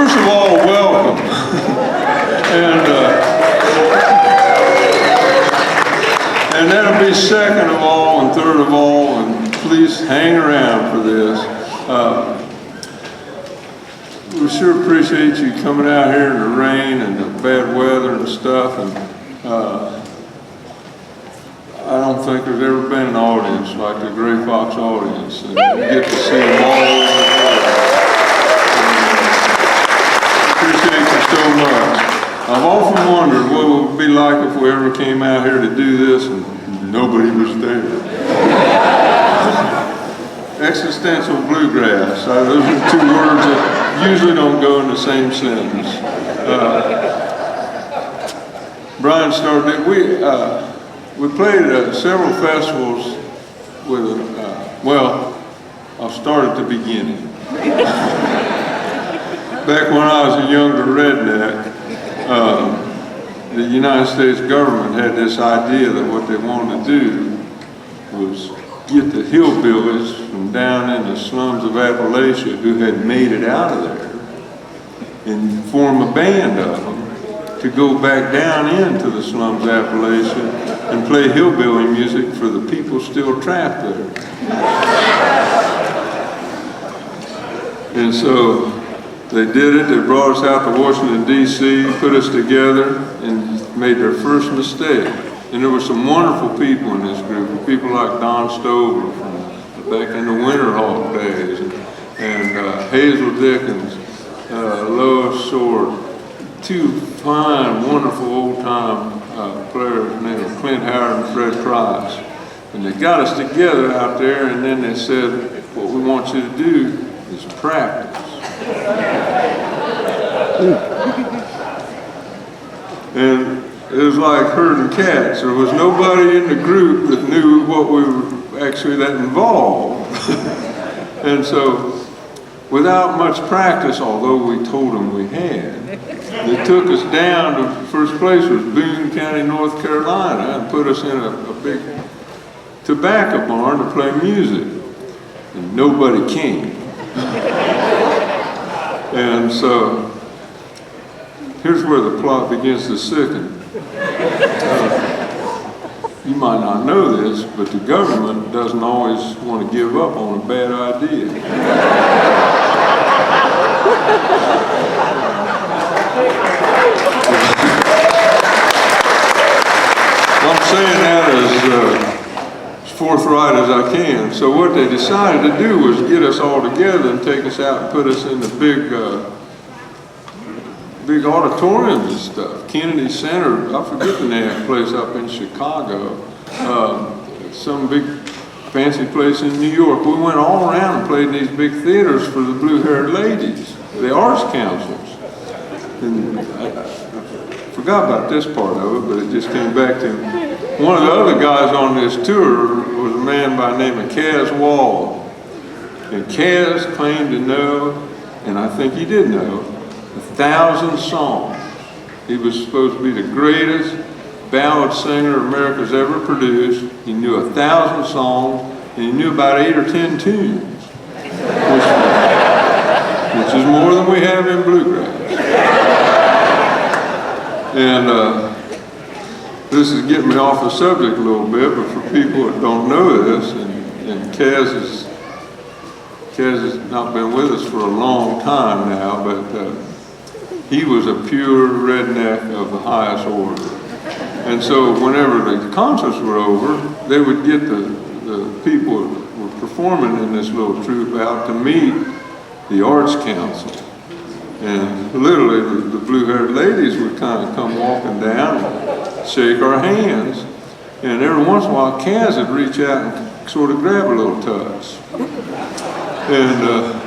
first of all, welcome. And that'll be second of all and third of all, and please hang around for this. We sure appreciate you coming out here in the rain and the bad weather and stuff. And I don't think there's ever been an audience like the Gray Fox audience. And you get to see them all over the world. Appreciate you so much. I've often wondered what it would be like if we ever came out here to do this and nobody was there. Existential bluegrass. Those are two words that usually don't go in the same sentence. Brian started. We played at several festivals with. Well, I'll start at the beginning. Back when I was a younger redneck, the United States government had this idea that what they wanted to do was get the hillbillies from down in the slums of Appalachia who had made it out of there and form a band of them to go back down into the slums of Appalachia and play hillbilly music for the people still trapped there. And so they did it. They brought us out to Washington, D.C., put us together, and made their first mistake. And there were some wonderful people in this group, people like Don Stover from back in the Winterhawk days, and Hazel Dickens, Lois Short, two fine, wonderful old-time players named Clint Howard and Fred Price. And they got us together out there, and then they said, what we want you to do is practice. And it was like herding cats. There was nobody in the group that knew what we were actually that involved. And so, without much practice, although we told them we had, they took us down to the first place was Boone County, North Carolina, and put us in a big tobacco barn to play music. And nobody came. And so, here's where the plot begins to sicken. You might not know this, but the government doesn't always want to give up on a bad idea. I'm saying that as forthright as I can. So what they decided to do was get us all together and take us out and put us in the big auditoriums and stuff. Kennedy Center, I forget the name of the place up in Chicago. Some big fancy place in New York. We went all around and played in these big theaters for the blue-haired ladies, the arts councils. And I forgot about this part of it, but it just came back to me. One of the other guys on this tour was a man by the name of Kaz Wall. And Kaz claimed to know, and I think he did know, 1,000 songs. He was supposed to be the greatest ballad singer America's ever produced. He knew 1,000 songs, and he knew about 8 or 10 tunes, which is more than we have in bluegrass. And this is getting me off the subject a little bit, but for people that don't know this, and Kaz has not been with us for a long time now, but he was a pure redneck of the highest order. And so whenever the concerts were over, they would get the people that were performing in this little troupe out to meet the Arts Council. And literally the blue-haired ladies would kind of come walking down and shake our hands. And every once in a while, Kaz would reach out and sort of grab a little touch. And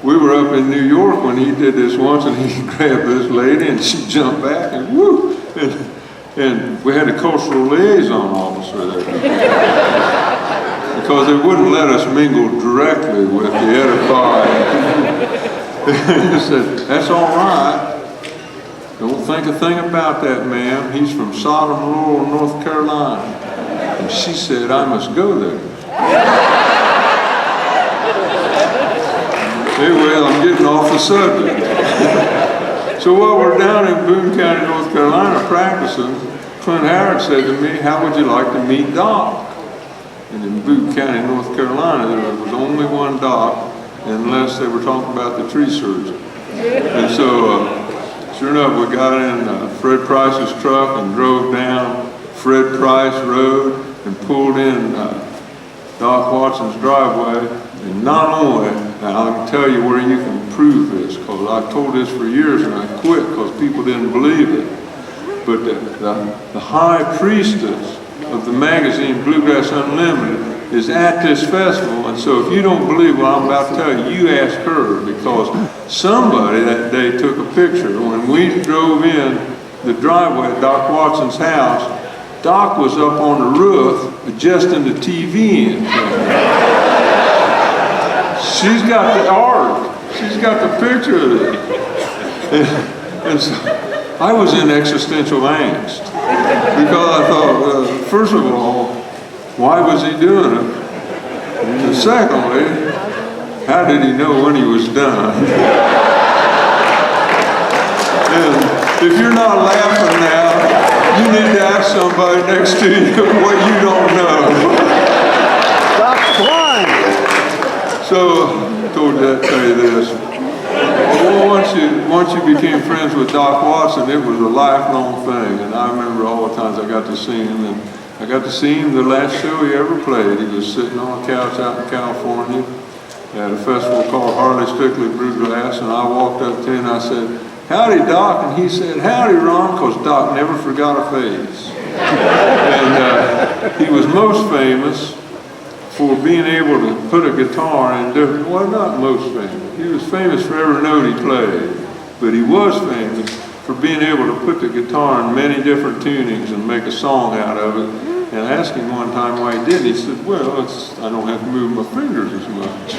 we were up in New York when he did this once, and he grabbed this lady and she jumped back and whoo! And we had a cultural liaison officer there. Because they wouldn't let us mingle directly with the edifying. He said, that's all right. Don't think a thing about that, ma'am. He's from Sodom, rural North Carolina. And she said, I must go there. Anyway, I'm getting off the subject. So while we're down in Boone County, North Carolina practicing, Clint Howard said to me, how would you like to meet Doc? And in Boone County, North Carolina, there was only one Doc, unless they were talking about the tree surgeon. And so, sure enough, we got in Fred Price's truck and drove down Fred Price Road and pulled in Doc Watson's driveway. And not only, now I can tell you where you can prove this, because I told this for years and I quit because people didn't believe it. But the high priestess of the magazine Bluegrass Unlimited is at this festival, and so if you don't believe what I'm about to tell you, you ask her, because somebody that day took a picture. When we drove in the driveway at Doc Watson's house, Doc was up on the roof adjusting the TV in. She's got the art. She's got the picture of it. And so I was in existential angst because I thought, well, first of all, why was he doing it? And secondly, how did he know when he was done? And if you're not laughing now, you need to ask somebody next to you what you don't know. That's fine. So, I told you I'd tell you this. Well, once you became friends with Doc Watson, it was a lifelong thing. And I remember all the times I got to see him. And I got to see him the last show he ever played. He was sitting on a couch out in California at a festival called Harley Strictly Bluegrass. And I walked up to him and I said, howdy, Doc. And he said, howdy, Ron, because Doc never forgot a face. And he was most famous for being able to put a guitar in different, well, not most famous. He was famous for every note he played, but he was famous for being able to put the guitar in many different tunings and make a song out of it. And I asked him one time why he did it. He said, well, I don't have to move my fingers as much.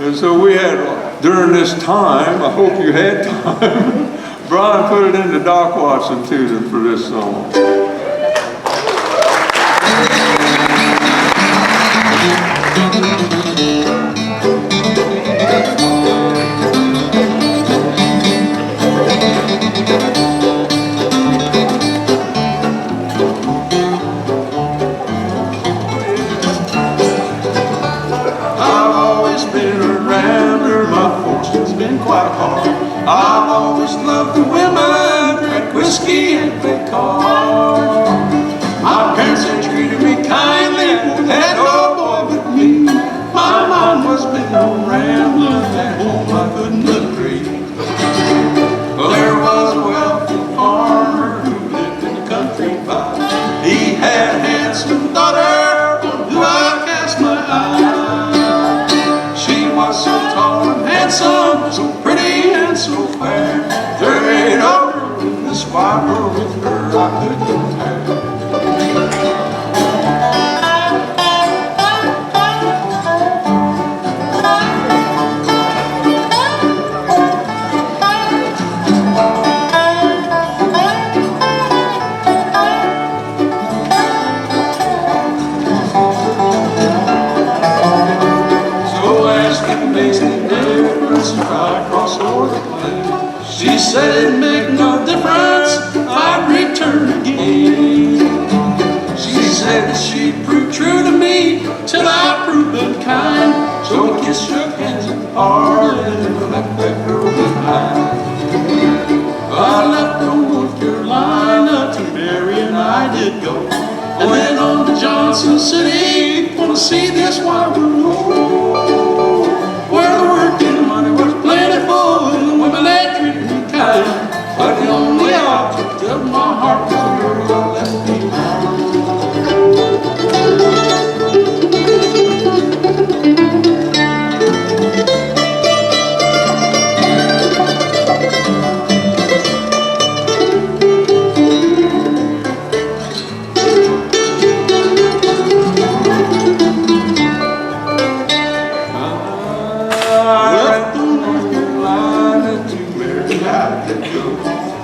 And so we had, during this time, I hope you had time, Brian put it into Doc Watson tuning for this song. I've always loved the women, drank whiskey and played cards. My parents had treated me kindly, had no boy but me. My mind was bent on rambling, at home I couldn't agree. Well, there was a wealthy farmer who lived in the country by. He had a handsome daughter on who I cast my eye. She was so tall and handsome, so pretty and so fair. There ain't other in this wide world with her I could compare. She said it'd make no difference, I'd return again. She said that she'd prove true to me till I proved unkind. So we kissed, shook hands, and parted, and left that girl behind. I left from North Carolina to Mary, and I did go. I went on to Johnson City, wanna see this wide world, where the working money was plentiful and the women that treated me kind. But the only object of my heart was the girl I left behind.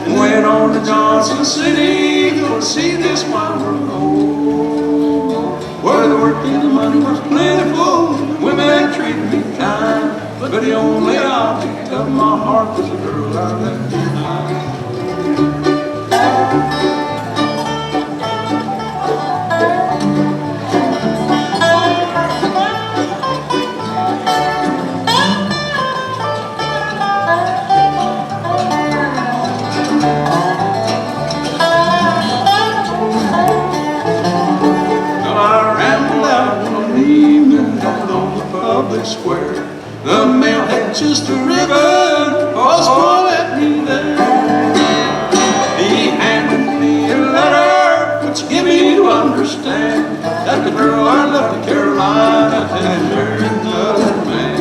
Went on to Johnson City, gonna see this wide world, where the work and the money was plentiful, women treated me kind. but the only object of my heart was a girl I left behind. Square. The mail had just arrived, was for me there. He handed me a letter which gave me to understand that the girl I left in Carolina had married another man.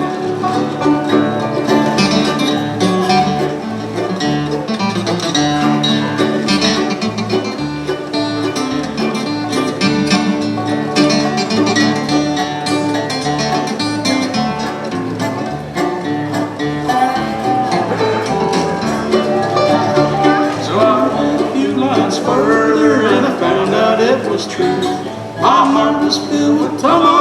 Further, and I found out it was true. My heart was filled with tumult.